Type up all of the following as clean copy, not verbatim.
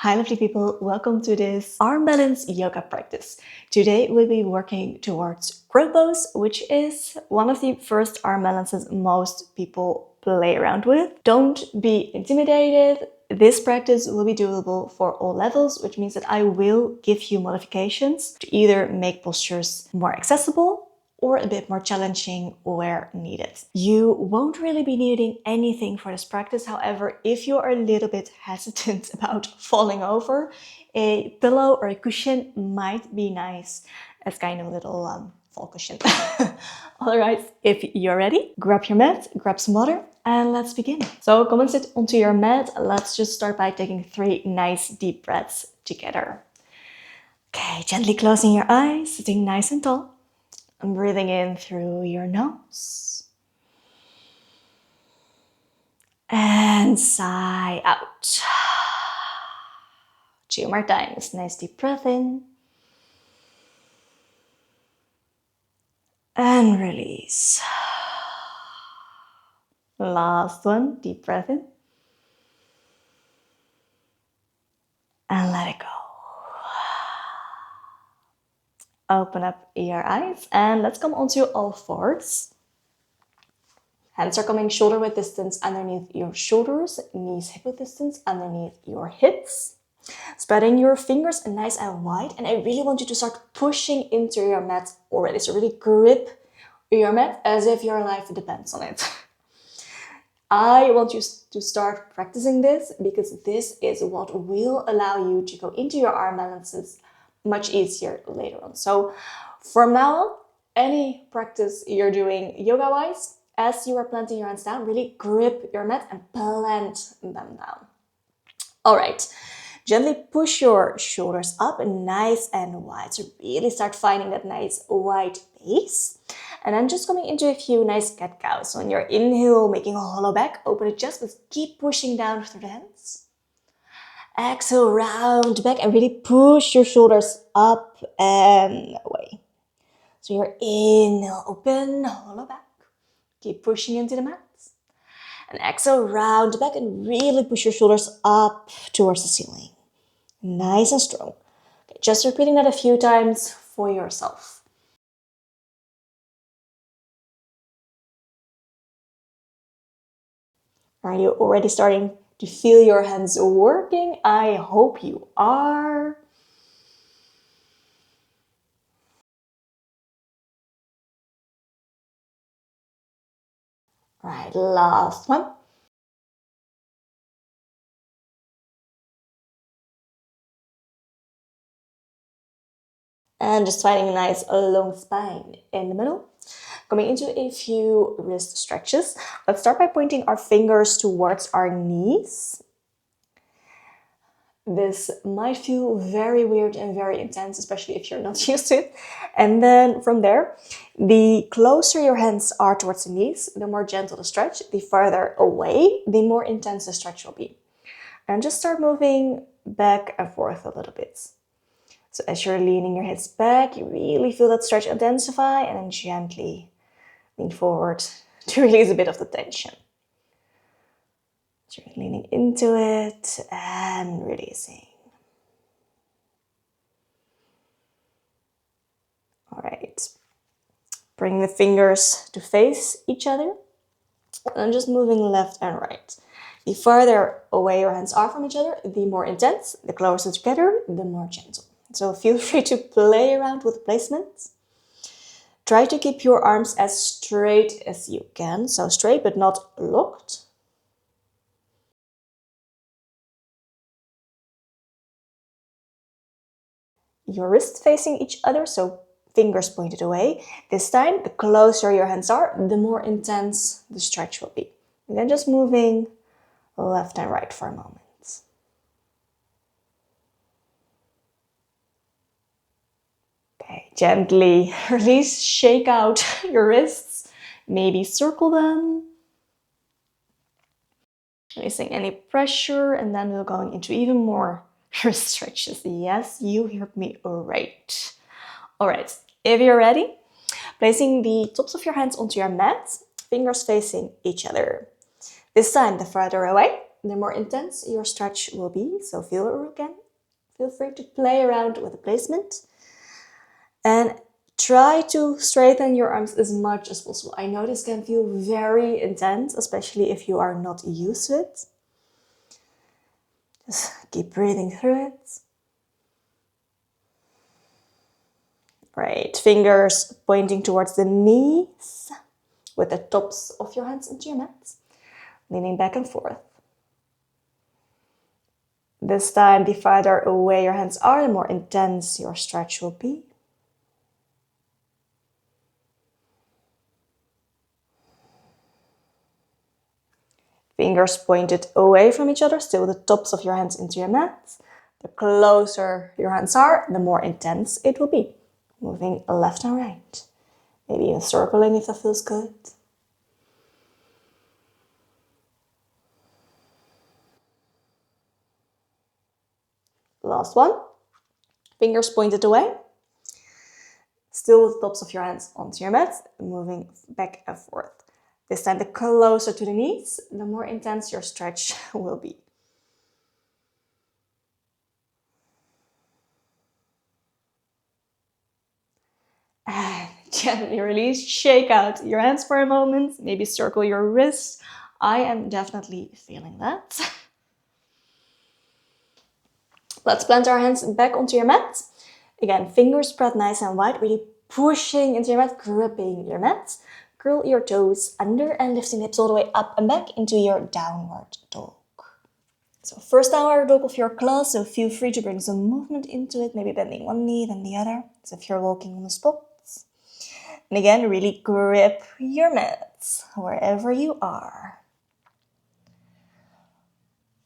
Hi lovely people, welcome to this arm balance yoga practice. Today we'll be working towards crow pose, which is one of the first arm balances most people play around with. Don't be intimidated. This practice will be doable for all levels, which means that I will give you modifications to either make postures more accessible or a bit more challenging where needed. You won't really be needing anything for this practice. However, if you are a little bit hesitant about falling over, a pillow or a cushion might be nice as kind of a little fall cushion. All right, if you're ready, grab your mat, grab some water, and let's begin. So come and sit onto your mat. Let's just start by taking 3 nice deep breaths together. Okay, gently closing your eyes, sitting nice and tall. And breathing in through your nose. And sigh out. 2 more times. Nice deep breath in. And release. Last one. Deep breath in. And let it go. Open up your eyes and let's come onto all fours. Hands are coming shoulder width distance underneath your shoulders, knees hip width distance underneath your hips. Spreading your fingers nice and wide, and I really want you to start pushing into your mat already. So really grip your mat as if your life depends on it. I want you to start practicing this because this is what will allow you to go into your arm balances much easier later on. So from now on, any practice you're doing yoga-wise, as you are planting your hands down, really grip your mat and plant them down. All right, gently push your shoulders up nice and wide. So really start finding that nice wide base. And then just coming into a few nice cat-cows. So on your inhale, making a hollow back, open the chest, but keep pushing down through the hands. Exhale, round back and really push your shoulders up and away. So your inhale, open, hollow back. Keep pushing into the mat. And exhale, round back and really push your shoulders up towards the ceiling. Nice and strong. Okay, just repeating that a few times for yourself. Are you already starting to feel your hands working? I hope you are. Right, last one. And just finding a nice long spine in the middle. Coming into a few wrist stretches. Let's start by pointing our fingers towards our knees. This might feel very weird and very intense, especially if you're not used to it. And then from there, the closer your hands are towards the knees, the more gentle the stretch. The farther away, the more intense the stretch will be. And just start moving back and forth a little bit. So as you're leaning your hips back, you really feel that stretch intensify and then gently lean forward to release a bit of the tension. So you're leaning into it and releasing. All right. Bring the fingers to face each other and just moving left and right. The farther away your hands are from each other, the more intense. The closer together, the more gentle. So feel free to play around with placement. Try to keep your arms as straight as you can. So straight but not locked. Your wrists facing each other, so fingers pointed away. This time, the closer your hands are, the more intense the stretch will be. And then just moving left and right for a moment. Okay, gently release, shake out your wrists. Maybe circle them. Releasing any pressure, and then we're going into even more wrist stretches. Yes, you heard me right. All right, if you're ready, placing the tops of your hands onto your mat, fingers facing each other. This time, the farther away, the more intense your stretch will be. So feel free to play around with the placement. And try to straighten your arms as much as possible. I know this can feel very intense, especially if you are not used to it. Just keep breathing through it. Right, fingers pointing towards the knees with the tops of your hands into your mat, leaning back and forth. This time, the farther away your hands are, the more intense your stretch will be. Fingers pointed away from each other, still the tops of your hands into your mat. The closer your hands are, the more intense it will be. Moving left and right. Maybe even circling if that feels good. Last one. Fingers pointed away. Still with the tops of your hands onto your mat, moving back and forth. This time, the closer to the knees, the more intense your stretch will be. And gently release, shake out your hands for a moment, maybe circle your wrists. I am definitely feeling that. Let's plant our hands back onto your mat. Again, fingers spread nice and wide, really pushing into your mat, gripping your mat. Curl your toes under and lifting hips all the way up and back into your downward dog. So first downward dog of your class, so feel free to bring some movement into it, maybe bending one knee then the other, as if you're walking on the spot. And again, really grip your mat wherever you are.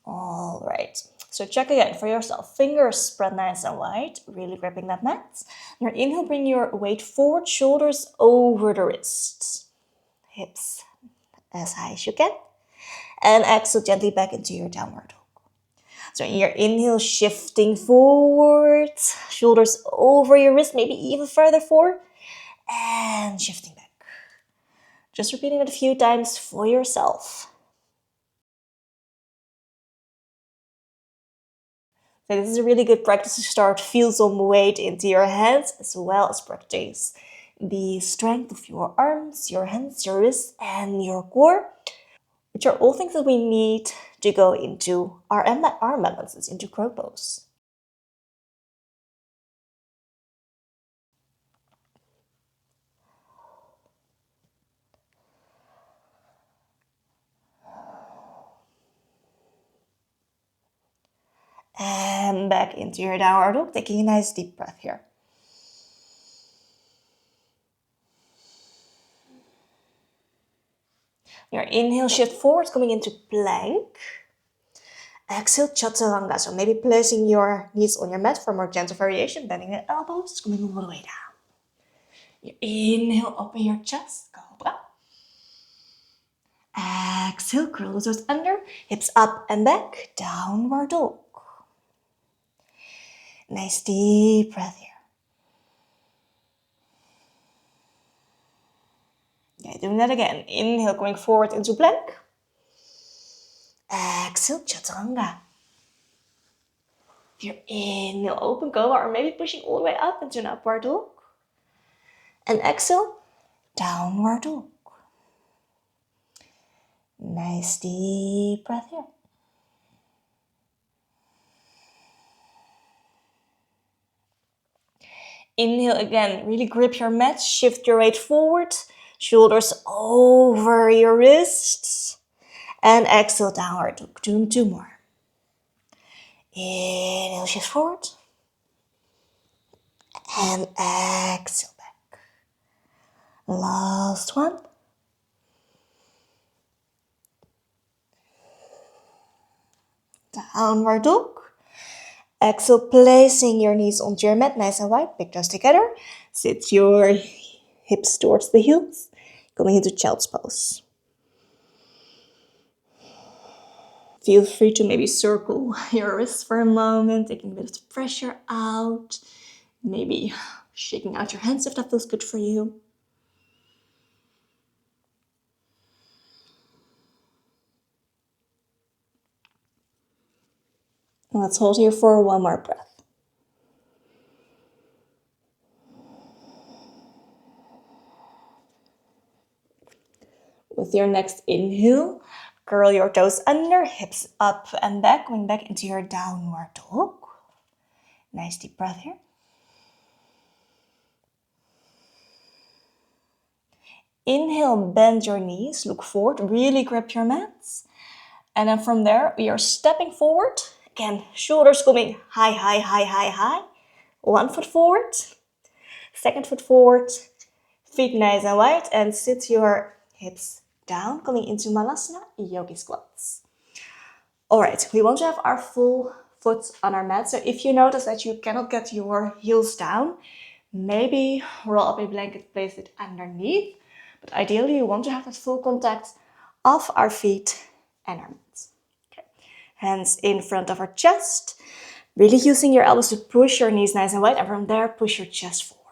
All right, so check again for yourself. Fingers spread nice and wide, really gripping that mat. Your inhale, bring your weight forward, shoulders over the wrists. Hips as high as you can. And exhale gently back into your downward dog. So in your inhale, shifting forward, shoulders over your wrist, maybe even further forward. And shifting back. Just repeating it a few times for yourself. So this is a really good practice to start. Feel some weight into your hands as well as practice the strength of your arms, your hands, your wrists, and your core, which are all things that we need to go into our arm balances, into crow pose. And back into your downward dog, taking a nice deep breath here. Your inhale, shift forward, coming into plank. Exhale, chaturanga. So maybe placing your knees on your mat for more gentle variation, bending the elbows, coming all the way down. You inhale, open your chest, cobra. Exhale, curl the toes under, hips up and back, downward dog. Nice deep breath here. Okay, doing that again. Inhale, going forward into plank. Exhale, chaturanga. Your inhale, open cobra, or maybe pushing all the way up into an upward dog. And exhale, downward dog. Nice deep breath here. Inhale again, really grip your mat, shift your weight forward, shoulders over your wrists. And exhale, downward dog. Do two more. Inhale, shift forward. And exhale back. Last one. Downward dog. Exhale, placing your knees onto your mat, nice and wide, big toes together. Sit your hips towards the heels, going into child's pose. Feel free to maybe circle your wrists for a moment, taking a bit of the pressure out. Maybe shaking out your hands if that feels good for you. Let's hold here for one more breath. With your next inhale, curl your toes under, hips up and back, going back into your downward dog. Nice deep breath here. Inhale, bend your knees, look forward, really grip your mats. And then from there, we are stepping forward. Again, shoulders coming high, high, high, high, high. One foot forward, second foot forward, feet nice and wide, and sit your hips down, coming into Malasana, yogi squats. All right, we want to have our full foot on our mat. So if you notice that you cannot get your heels down, maybe roll up a blanket, place it underneath. But ideally, you want to have that full contact of our feet and our mats. Okay. Hands in front of our chest, really using your elbows to push your knees nice and wide, and from there, push your chest forward.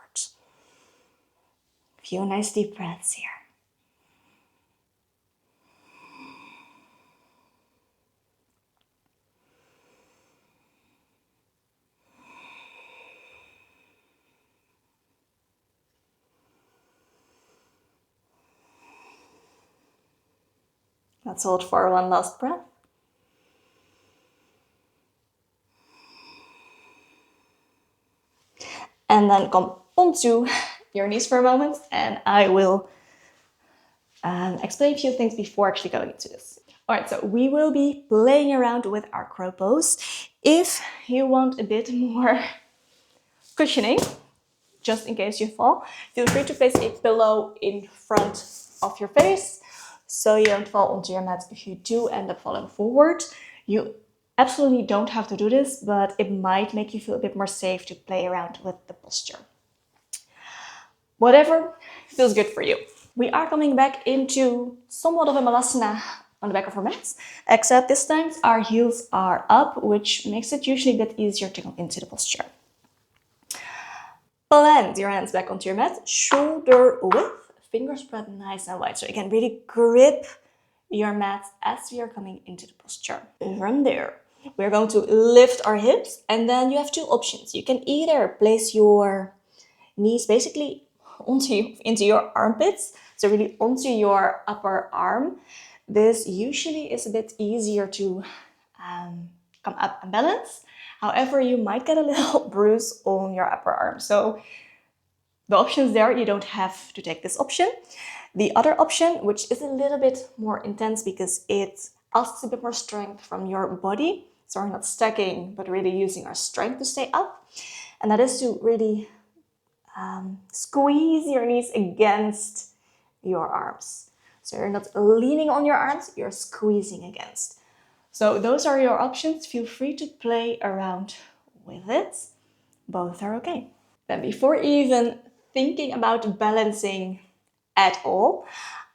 A few nice deep breaths here. Let's hold for one last breath. And then come onto your knees for a moment, and I will explain a few things before actually going into this. All right, so we will be playing around with our crow pose. If you want a bit more cushioning, just in case you fall, feel free to place a pillow in front of your face so you don't fall onto your mat if you do end up falling forward. You absolutely don't have to do this, but it might make you feel a bit more safe to play around with the posture. Whatever feels good for you. We are coming back into somewhat of a Malasana on the back of our mats, except this time our heels are up, which makes it usually a bit easier to come into the posture. Plant your hands back onto your mat, shoulder width, fingers spread nice and wide. So again, really grip your mat as we are coming into the posture. From there, we're going to lift our hips, and then you have two options. You can either place your knees basically into your armpits, so really onto your upper arm. This usually is a bit easier to come up and balance. However, you might get a little bruise on your upper arm. So the options there, you don't have to take this option. The other option, which is a little bit more intense because it asks a bit more strength from your body. So we're not stacking, but really using our strength to stay up. And that is to really squeeze your knees against your arms. So you're not leaning on your arms, you're squeezing against. So those are your options. Feel free to play around with it. Both are okay. Then before even thinking about balancing at all,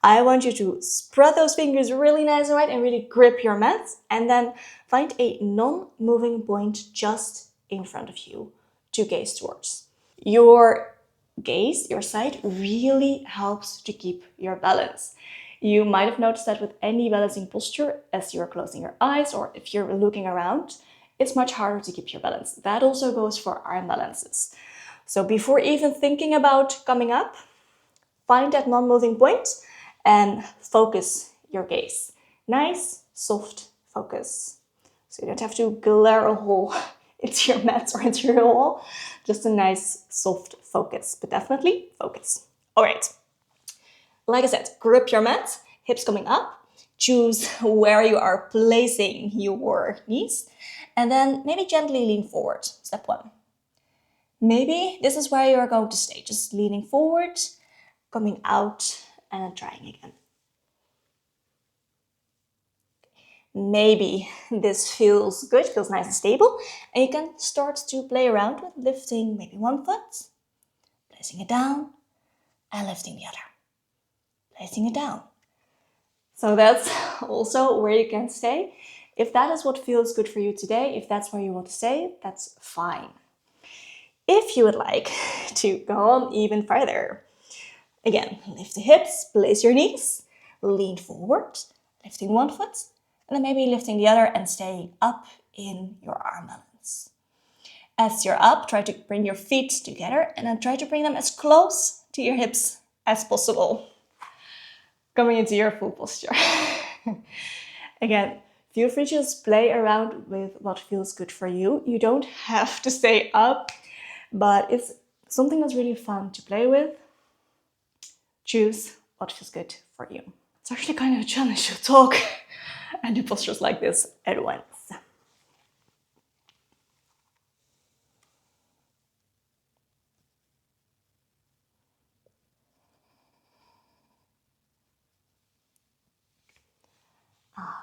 I want you to spread those fingers really nice and wide and really grip your mat, and then find a non-moving point just in front of you to gaze towards. Your gaze, your sight, really helps to keep your balance. You might have noticed that with any balancing posture, as you're closing your eyes or if you're looking around, it's much harder to keep your balance. That also goes for arm balances. So before even thinking about coming up, find that non-moving point and focus your gaze. Nice, soft focus. So you don't have to glare a hole into your mat or into your wall. Just a nice, soft focus, but definitely focus. All right. Like I said, grip your mat, hips coming up. Choose where you are placing your knees. And then maybe gently lean forward. Step one. Maybe this is where you are going to stay. Just leaning forward, coming out, and trying again. Maybe this feels good, feels nice and stable, and you can start to play around with lifting maybe one foot, placing it down, and lifting the other, placing it down. So that's also where you can stay. If that is what feels good for you today, if that's where you want to stay, that's fine. If you would like to go on even further, again, lift the hips, place your knees, lean forward, lifting one foot, and then maybe lifting the other and staying up in your arm balance. As you're up, try to bring your feet together and then try to bring them as close to your hips as possible. Coming into your full posture. Again, feel free to just play around with what feels good for you. You don't have to stay up, but it's something that's really fun to play with. Choose what feels good for you. It's actually kind of a challenge to talk and do postures like this at once.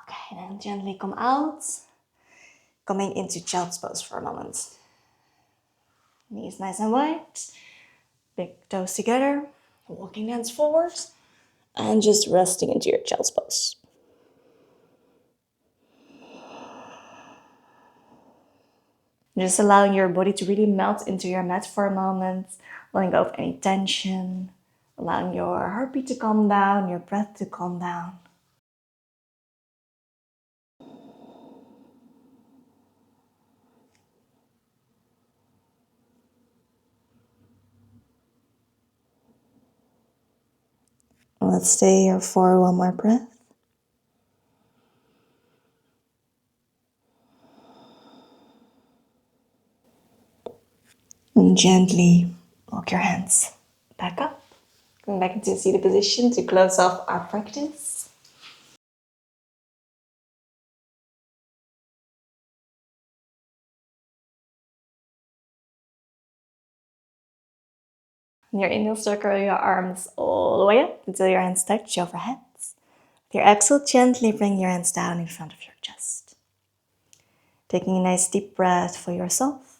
Okay, then gently come out. Coming into child's pose for a moment. Knees nice and wide. Big toes together. Walking hands forward. And just resting into your child's pose. Just allowing your body to really melt into your mat for a moment. Letting go of any tension. Allowing your heartbeat to calm down, your breath to calm down. Let's stay here for one more breath. And gently walk your hands back up. Going back into seated position to close off our practice. On your inhale, circle your arms all the way up until your hands touch overhead. With your exhale, gently bring your hands down in front of your chest. Taking a nice deep breath for yourself.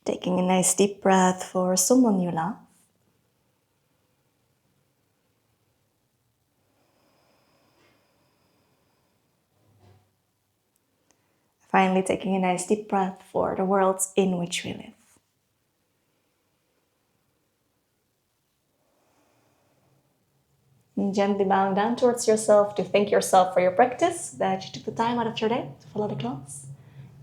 Taking a nice deep breath for someone you love. Finally, taking a nice deep breath for the world in which we live. And gently bowing down towards yourself to thank yourself for your practice, that you took the time out of your day to follow the class.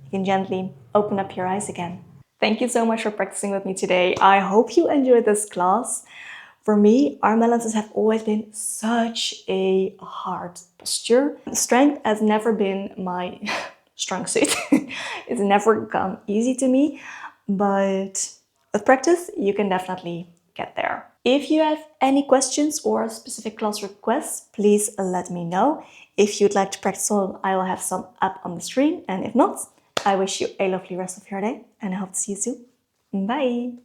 You can gently open up your eyes again. Thank you so much for practicing with me today. I hope you enjoyed this class. For me, arm balances have always been such a hard posture. Strength has never been my strong suit. It's never come easy to me, but with practice, you can definitely get there. If you have any questions or specific class requests, please let me know. If you'd like to practice on, I will have some up on the screen. And if not, I wish you a lovely rest of your day and I hope to see you soon. Bye!